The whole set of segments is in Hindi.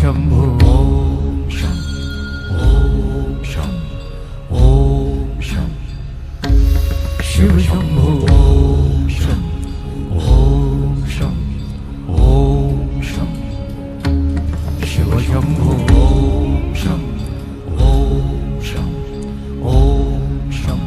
शंभु ओम शं ओम शं ओम शं शिव शंभु ओम शं ओम शं ओम शं शिव शंभु ओम शं ओम शं ओम शं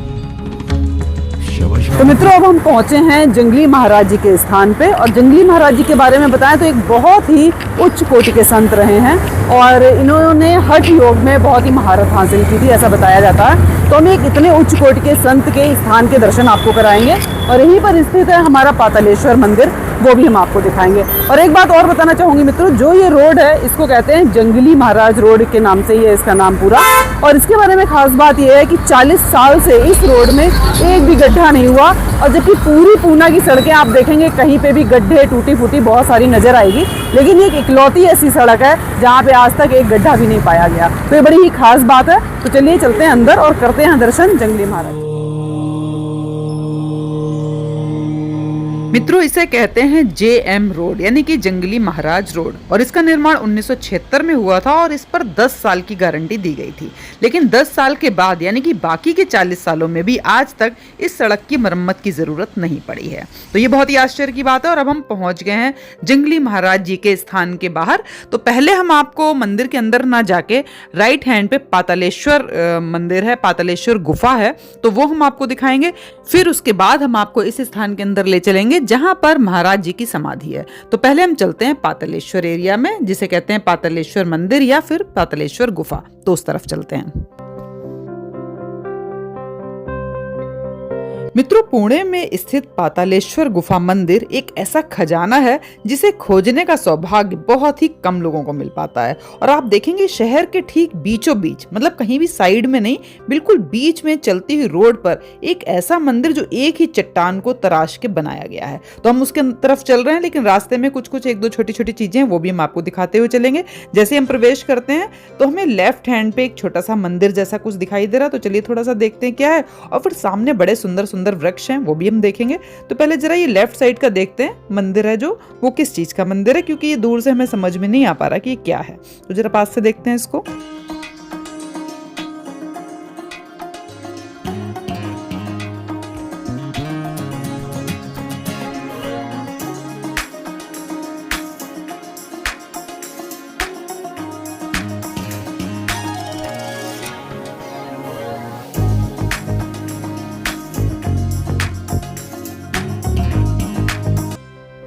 शिव शंभु। तो मित्रों, अब हम पहुंचे हैं जंगली महाराज जी के स्थान पे, और जंगली महाराज जी के बारे में बताएं तो एक बहुत ही उच्च कोटि के संत रहे हैं और इन्होंने हठ योग में बहुत ही महारत हासिल की थी, ऐसा बताया जाता है। तो हम एक इतने उच्च कोटि के संत के स्थान के दर्शन आपको कराएंगे और यहीं पर स्थित है हमारा पातालेश्वर मंदिर, वो भी हम आपको दिखाएंगे। और एक बात और बताना चाहूँगी मित्रों, जो ये रोड है इसको कहते हैं जंगली महाराज रोड के नाम से ही है इसका नाम पूरा। और इसके बारे में खास बात यह है कि 40 साल से इस रोड में एक भी गड्ढा नहीं हुआ, और जबकि पूरी पूना की सड़कें आप देखेंगे कहीं पे भी गड्ढे टूटी फूटी बहुत सारी नजर आएगी, लेकिन ये एक इकलौती ऐसी सड़क है जहाँ पे आज तक एक गड्ढा भी नहीं पाया गया। तो ये बड़ी ही खास बात है। तो चलिए चलते हैं अंदर और करते हैं दर्शन जंगली महाराज। मित्रों, इसे कहते हैं JM रोड यानी कि जंगली महाराज रोड, और इसका निर्माण 1976 में हुआ था और इस पर 10 साल की गारंटी दी गई थी। लेकिन 10 साल के बाद यानी कि बाकी के 40 सालों में भी आज तक इस सड़क की मरम्मत की जरूरत नहीं पड़ी है। तो ये बहुत ही आश्चर्य की बात है। और अब हम पहुंच गए हैं जंगली महाराज जी के स्थान के बाहर। तो पहले हम आपको मंदिर के अंदर ना जाके राइट हैंड पे पातालेश्वर मंदिर है, पातालेश्वर गुफा है, तो वो हम आपको दिखाएंगे। फिर उसके बाद हम आपको इस स्थान के अंदर ले चलेंगे जहां पर महाराज जी की समाधि है। तो पहले हम चलते हैं पातालेश्वर एरिया में, जिसे कहते हैं पातालेश्वर मंदिर या फिर पातालेश्वर गुफा, तो उस तरफ चलते हैं। मित्रों, पुणे में स्थित पातालेश्वर गुफा मंदिर एक ऐसा खजाना है जिसे खोजने का सौभाग्य बहुत ही कम लोगों को मिल पाता है। और आप देखेंगे शहर के ठीक बीचों बीच, मतलब कहीं भी साइड में नहीं, बिल्कुल बीच में चलती हुई रोड पर एक ऐसा मंदिर जो एक ही चट्टान को तराश के बनाया गया है। तो हम उसके तरफ चल रहे हैं, लेकिन रास्ते में कुछ एक दो छोटी छोटी चीजें वो भी हम आपको दिखाते हुए चलेंगे। जैसे हम प्रवेश करते हैं तो हमें लेफ्ट हैंड पे एक छोटा सा मंदिर जैसा कुछ दिखाई दे रहा है। तो चलिए थोड़ा सा देखते हैं क्या है, और फिर सामने बड़े सुंदर सुंदर वृक्ष हैं, वो भी हम देखेंगे। तो पहले जरा ये लेफ्ट साइड का देखते हैं मंदिर है जो, वो किस चीज का मंदिर है, क्योंकि ये दूर से हमें समझ में नहीं आ पा रहा कि ये क्या है। तो जरा पास से देखते हैं इसको।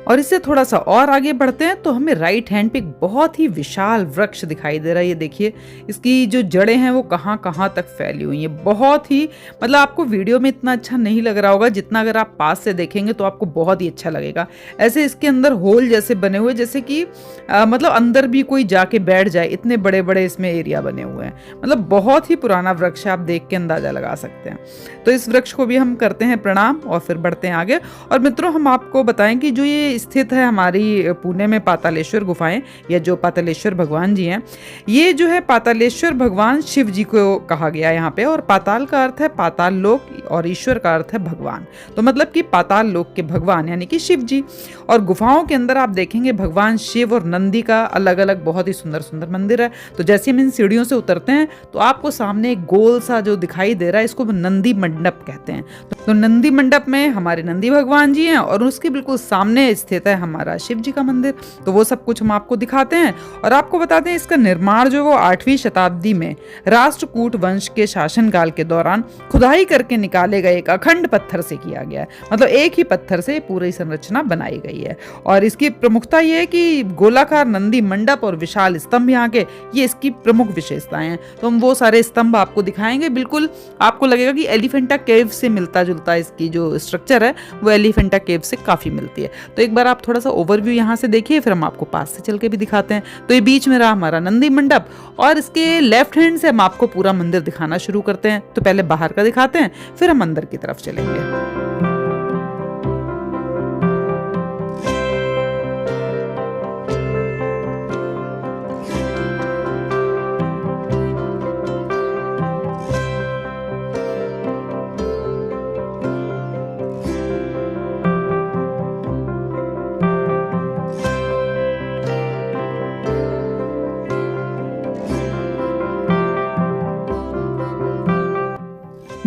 और इससे थोड़ा सा और आगे बढ़ते हैं तो हमें राइट हैंड पे एक बहुत ही विशाल वृक्ष दिखाई दे रहा है। ये देखिए, इसकी जो जड़ें हैं वो कहाँ कहाँ तक फैली हुई हैं। बहुत ही, मतलब आपको वीडियो में इतना अच्छा नहीं लग रहा होगा जितना अगर आप पास से देखेंगे तो आपको बहुत ही अच्छा लगेगा। ऐसे इसके अंदर होल जैसे बने हुए, जैसे कि मतलब अंदर भी कोई जाके बैठ जाए, इतने बड़े बड़े इसमें एरिया बने हुए हैं। मतलब बहुत ही पुराना वृक्ष है, आप देख के अंदाजा लगा सकते हैं। तो इस वृक्ष को भी हम करते हैं प्रणाम और फिर बढ़ते हैं आगे। और मित्रों, हम आपको बताएं कि जो ये स्थित है हमारी पुणे में पातालेश्वर गुफाएं, या जो पातालेश्वर भगवान जी हैं, ये जो है पातालेश्वर भगवान शिव जी को कहा गया यहाँ पे। और पाताल का अर्थ है पाताल लोक और ईश्वर का अर्थ है भगवान। तो मतलब कि पाताल लोक के भगवान यानी कि शिव जी। और गुफाओं के अंदर आप देखेंगे भगवान शिव और नंदी का अलग अलग बहुत ही सुंदर सुंदर मंदिर है। तो जैसे हम इन सीढ़ियों से उतरते हैं तो आपको सामने एक गोल सा जो दिखाई दे रहा है, इसको नंदी मंडप कहते हैं। तो नंदी मंडप में हमारे नंदी भगवान जी हैं और उसके बिल्कुल सामने स्थित है हमारा शिव जी का मंदिर। तो वो सब कुछ हम आपको दिखाते हैं और आपको बताते हैं इसका निर्माण जो वो 8वीं शताब्दी में राष्ट्रकूट वंश के शासनकाल के दौरान खुदाई करके निकाले गए एक अखंड पत्थर से किया गया है। मतलब एक ही पत्थर से पूरी संरचना बनाई गई है। और इसकी प्रमुखता ये है कि गोलाकार नंदी मंडप और विशाल स्तंभ यहाँ के, ये इसकी प्रमुख विशेषताएं हैं। तो हम वो सारे स्तंभ आपको दिखाएंगे। बिल्कुल आपको लगेगा कि एलिफेंटा केव से मिलता जुलता इसकी जो स्ट्रक्चर है वो एलिफेंटा केव से काफी मिलती है। तो एक बार आप थोड़ा सा ओवरव्यू यहाँ से देखिए, फिर हम आपको पास से चल के भी दिखाते हैं। तो ये बीच में रहा हमारा नंदी मंडप और इसके लेफ्ट हैंड से हम आपको पूरा मंदिर दिखाना शुरू करते हैं। तो पहले बाहर का दिखाते हैं, फिर हम अंदर की तरफ चलेंगे।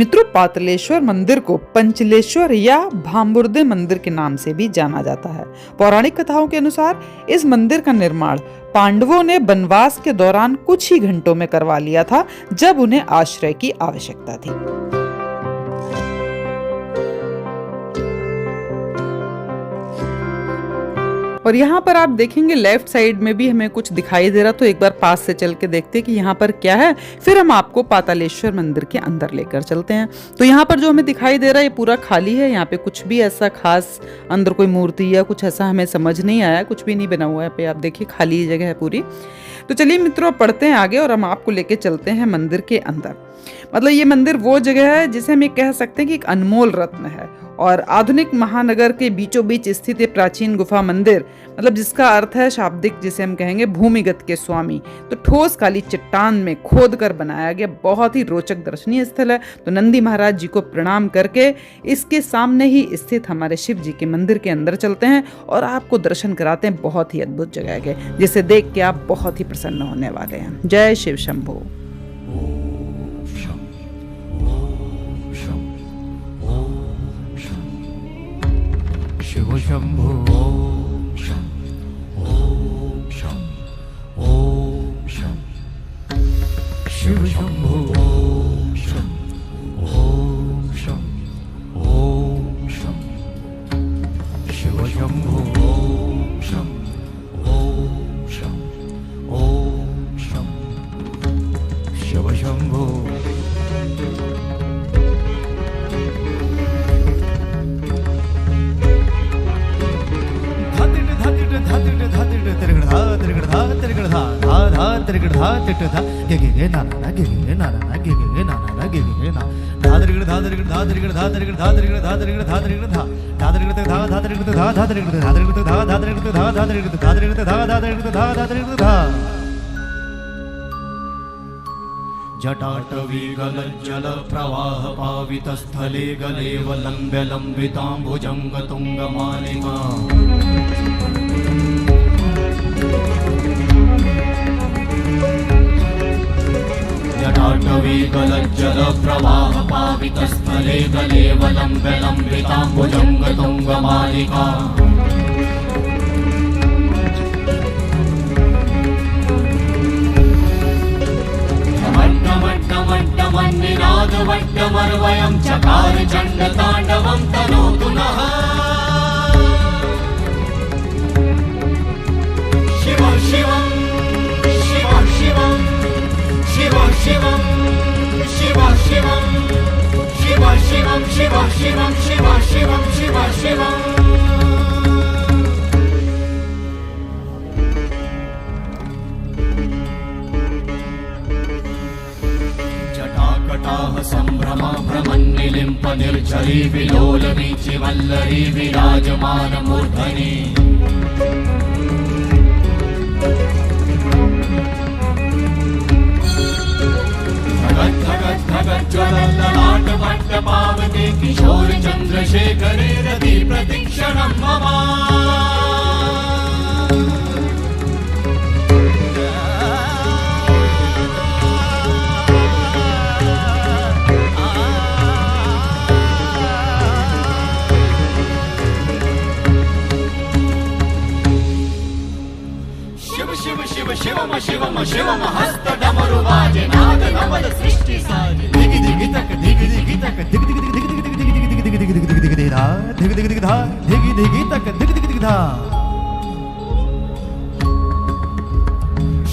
मित्रों, पातालेश्वर मंदिर को पंचलेश्वर या भांबुर्दे मंदिर के नाम से भी जाना जाता है। पौराणिक कथाओं के अनुसार इस मंदिर का निर्माण पांडवों ने वनवास के दौरान कुछ ही घंटों में करवा लिया था, जब उन्हें आश्रय की आवश्यकता थी। और यहाँ पर आप देखेंगे लेफ्ट साइड में भी हमें कुछ दिखाई दे रहा, तो एक बार पास से चल के देखते हैं कि यहाँ पर क्या है, फिर हम आपको पातालेश्वर मंदिर के अंदर लेकर चलते हैं। तो यहाँ पर जो हमें दिखाई दे रहा है ये पूरा खाली है, यहाँ पे कुछ भी ऐसा खास अंदर कोई मूर्ति या कुछ ऐसा हमें समझ नहीं आया, कुछ भी नहीं बना हुआ है। पे आप देखिए खाली जगह है पूरी। तो चलिए मित्रों, पढ़ते हैं आगे और हम आपको लेके चलते हैं मंदिर के अंदर। मतलब ये मंदिर वो जगह है जिसे हम ये कह सकते हैं कि एक अनमोल रत्न है, और आधुनिक महानगर के बीचों बीच स्थित ये प्राचीन गुफा मंदिर, मतलब जिसका अर्थ है शाब्दिक, जिसे हम कहेंगे भूमिगत के स्वामी, तो ठोस काली चट्टान में खोद कर बनाया गया बहुत ही रोचक दर्शनीय स्थल है। तो नंदी महाराज जी को प्रणाम करके इसके सामने ही स्थित हमारे शिव जी के मंदिर के अंदर चलते हैं और आपको दर्शन कराते हैं। बहुत ही अद्भुत जगह है, जिसे देख के आप बहुत ही प्रसन्न होने वाले हैं। जय शिव शंभो। शिव शंभो ओम शं ओम शं ओम शं शिव शंभो ओम शं ओम शं ओम शं शिव शंभो ओम शं ओम शं ओम शं शिव शंभो। जटाटवीगलज्जल प्रवाह पावितस्थले गलेवलम्ब्य लम्बिताम्बुजङ्गतुङ्गमालिका जटाटवीगलज्जल प्रवाह पावितस्थले गलेवलम्ब्य लम्बिताम्बुजङ्गतुङ्गमालिका वट्टमर्वयं चकार चण्डताण्डवं तनोतु नः शिव शिवं शिव शिवं शिव शिवं शिव शिवं शिव शिवं शिव शिवं शिव शिवं शिव शिवं। संभ्रमा भ्रमन्निलिम्प निर्झरी विलोल वीचि वल्लरी विराजमान मूर्धनि धगत् धगत् धगत् ज्वलल्ललाट वट्ट पावके किशोर चन्द्रशेखरे रति प्रतिक्षणं मम शिवम शिवम शिवम हस्त डमरु बाजे नाद नवल सृष्टि साजे दिग दिग तक दिग दिग तक दिग दिग दिग दिग दिग दिग दिग दिग दिग दिग दिग धा दिग दिग दिग धा दिग दिग तक दिग दिग दिग धा।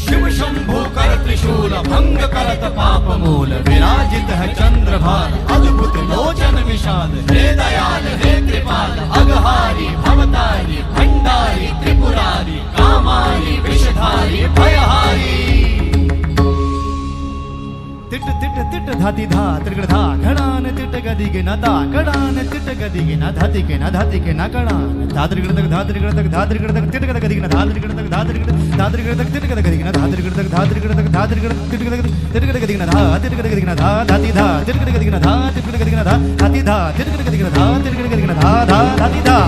शिव शंभो कर त्रिशूल भंग करत पाप मूल विराजित है चंद्रभान अद्भुत लोचन विशाल हे दयाल हे कृपाल अघहारी भवतारी भंडारी त्रिपुरारी कामारी विषधारी भयहारी तिट तिट तिट धाति धा त्रिगण धा घड़ान तिट गदि के न दा घड़ान तिट गदि के न धाति के न धाति के न घड़ान धात्रिगण तक धात्रिगण तक धात्रिगण तक तिट गदि के न धात्रिगण तक धात्रिगण धात्रिगण तक तिट गदि के न धात्रिगण तक धात्रिगण तक धात्रिगण तिट गदि के न धा तिट गदि के न धा धाति धा तिट गदि के न धा तिट गदि के न धा धाति धा तिट गदि के न धा तिट गदि के न धा धा धाति धा।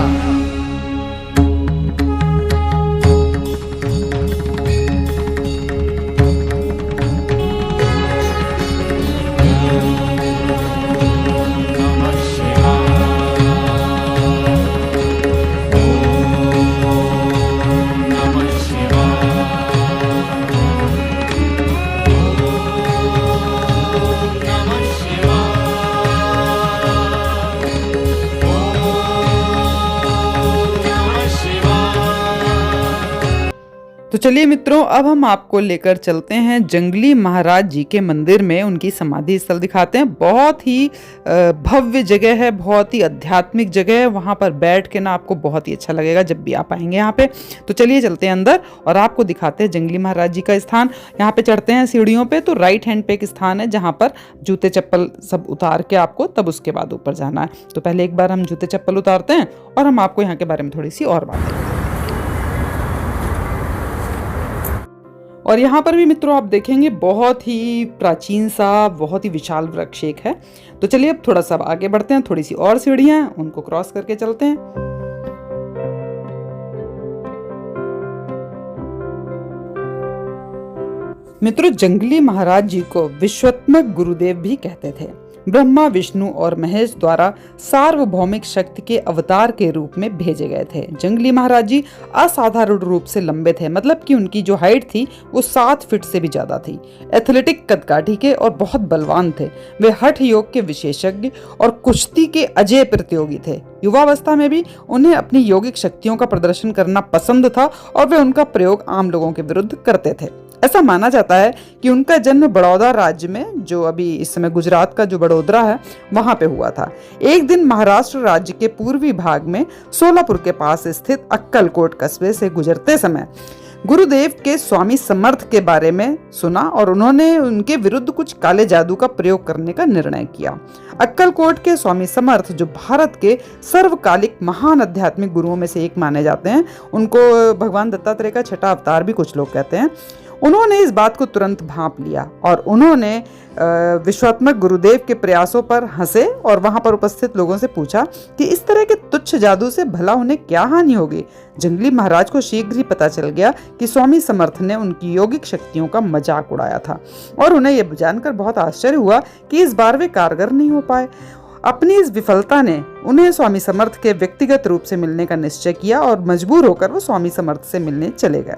तो चलिए मित्रों, अब हम आपको लेकर चलते हैं जंगली महाराज जी के मंदिर में, उनकी समाधि स्थल दिखाते हैं। बहुत ही भव्य जगह है, बहुत ही आध्यात्मिक जगह है। वहाँ पर बैठ के ना आपको बहुत ही अच्छा लगेगा जब भी आप आएंगे यहाँ पे। तो चलिए चलते हैं अंदर और आपको दिखाते हैं जंगली महाराज जी का स्थान। यहाँ पे चढ़ते हैं सीढ़ियों पे, तो राइट हैंड पे एक स्थान है जहाँ पर जूते चप्पल सब उतार के आपको तब उसके बाद ऊपर जाना है। तो पहले एक बार हम जूते चप्पल उतारते हैं और हम आपको यहाँ के बारे में थोड़ी सी और बातें करते हैं। और यहाँ पर भी मित्रों आप देखेंगे बहुत ही प्राचीन सा, बहुत ही विशाल वृक्ष एक है। तो चलिए अब थोड़ा सा आगे बढ़ते हैं, थोड़ी सी और सीढ़ियां हैं उनको क्रॉस करके चलते हैं। मित्रों, जंगली महाराज जी को विश्वात्मक गुरुदेव भी कहते थे। ब्रह्मा, विष्णु और महेश द्वारा सार्वभौमिक शक्ति के अवतार के रूप में भेजे गए थे। जंगली महाराज जी असाधारण रूप से लंबे थे, मतलब कि उनकी जो हाइट थी वो 7 फीट से भी ज्यादा थी। एथलेटिक कदकाठी के और बहुत बलवान थे। वे हठ योग के विशेषज्ञ और कुश्ती के अजय प्रतियोगी थे। युवावस्था में भी उन्हें अपनी यौगिक शक्तियों का प्रदर्शन करना पसंद था और वे उनका प्रयोग आम लोगों के विरुद्ध करते थे। ऐसा माना जाता है कि उनका जन्म बड़ौदा राज्य में, जो अभी इस समय गुजरात का जो बड़ोदरा है, वहां पे हुआ था। एक दिन महाराष्ट्र राज्य के पूर्वी भाग में सोलापुर के पास स्थित अक्कलकोट कस्बे से गुजरते समय गुरुदेव के स्वामी समर्थ के बारे में सुना और उन्होंने उनके विरुद्ध कुछ काले जादू का प्रयोग करने का निर्णय किया। अक्कलकोट के स्वामी समर्थ, जो भारत के सर्वकालिक महान आध्यात्मिक गुरुओं में से एक माने जाते हैं, उनको भगवान दत्तात्रेय का छठा अवतार भी कुछ लोग कहते हैं, उन्होंने इस बात को तुरंत भांप लिया और उन्होंने विश्वात्मक गुरुदेव के प्रयासों पर हंसे और वहां पर उपस्थित लोगों से पूछा कि इस तरह के तुच्छ जादू से भला उन्हें क्या हानि होगी। जंगली महाराज को शीघ्र ही पता चल गया कि स्वामी समर्थ ने उनकी यौगिक शक्तियों का मजाक उड़ाया था और उन्हें यह जानकर बहुत आश्चर्य हुआ कि इस बार वे कारगर नहीं हो पाए। अपनी इस विफलता ने उन्हें स्वामी समर्थ के व्यक्तिगत रूप से मिलने का निश्चय किया और मजबूर होकर वो स्वामी समर्थ से मिलने चले गए।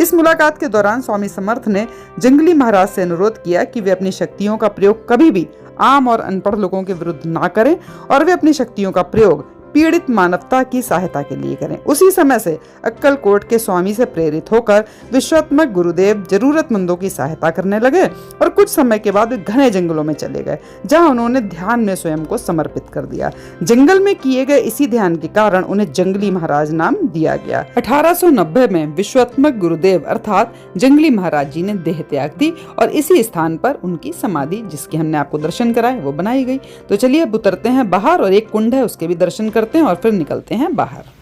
इस मुलाकात के दौरान स्वामी समर्थ ने जंगली महाराज से अनुरोध किया कि वे अपनी शक्तियों का प्रयोग कभी भी आम और अनपढ़ लोगों के विरुद्ध ना करें और वे अपनी शक्तियों का प्रयोग पीड़ित मानवता की सहायता के लिए करें। उसी समय से अक्कलकोट के स्वामी से प्रेरित होकर विश्वात्मक गुरुदेव जरूरतमंदों की सहायता करने लगे और कुछ समय के बाद वे घने जंगलों में चले गए, जहां उन्होंने ध्यान में स्वयं को समर्पित कर दिया। जंगल में किए गए इसी ध्यान के कारण उन्हें जंगली महाराज नाम दिया गया। 1890 में विश्वात्मक गुरुदेव अर्थात जंगली महाराज जी ने देह त्याग दी और इसी स्थान पर उनकी समाधि, जिसकी हमने आपको दर्शन कराए, वो बनाई गई। तो चलिए अब उतरते हैं बाहर और एक कुंड है उसके भी दर्शन करते हैं और फिर निकलते हैं बाहर।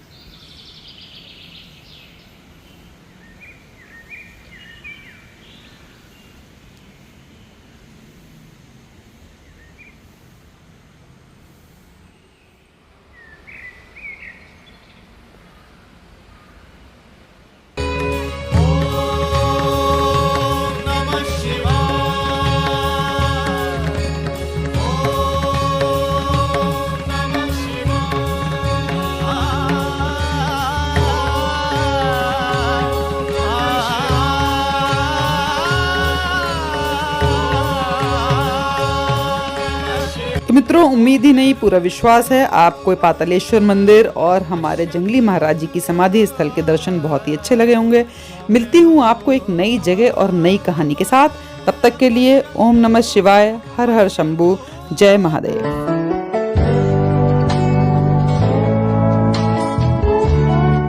मित्रों, उम्मीद ही नहीं पूरा विश्वास है आपको पातालेश्वर मंदिर और हमारे जंगली महाराज जी की समाधि स्थल के दर्शन बहुत ही अच्छे लगे होंगे। मिलती हूँ आपको एक नई जगह और नई कहानी के साथ। तब तक के लिए ओम नमः शिवाय, हर हर शंभू, जय महादेव।